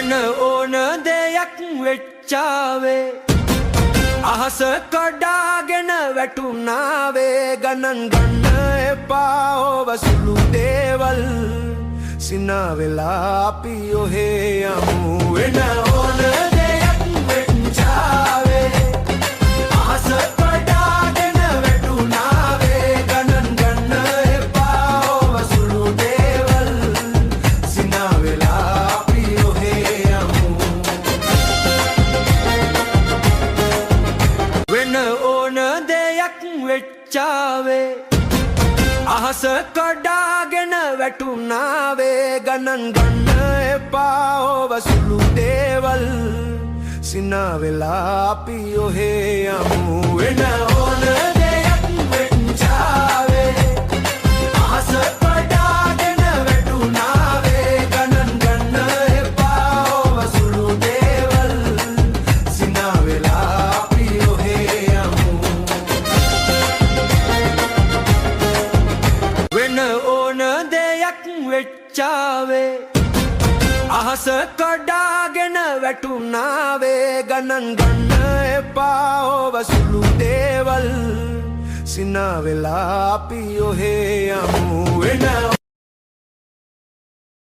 වෙන ඕන දෙයක් වෙච්චාවේ අහස කඩාගෙන වැටුණාවේ ගණන් ගන්න එපා ඔබ සුළු දේවල් සිනා වෙලා අපි ඔහේ යමු වෙන ඕන දෙයක් වෙච්චාවේ අහස කඩාගෙන වැටුණාවේ ගණන් ගන්න එපා ඔබ සුළු දේවල් සිනා වෙලා අපි ඔහේ යමු වෙන ඕන දෙයක් වෙච්චාවේ අහස කඩාගෙන වැටුණාවේ ගණන් ගන්න එපා ඔබ සුළු දේවල් සිනා වෙලා අපි ඔහේ යමු වෙන ඕන දෙයක් වෙච්චාවේ අහස කඩාගෙන වැටුණාවේ ගණන් ගන්න එපා ඔබ සුළු දේවල් සිනා වෙලා අපි ඔහේ යමු වෙන ඕන දෙයක් වෙච්චාවේ අහස කඩාගෙන වැටුණාවේ ගණන් ගන්න එපා ඔබ සුළු දේවල් සිනා වෙලා අපි ඔහේ යමු වෙන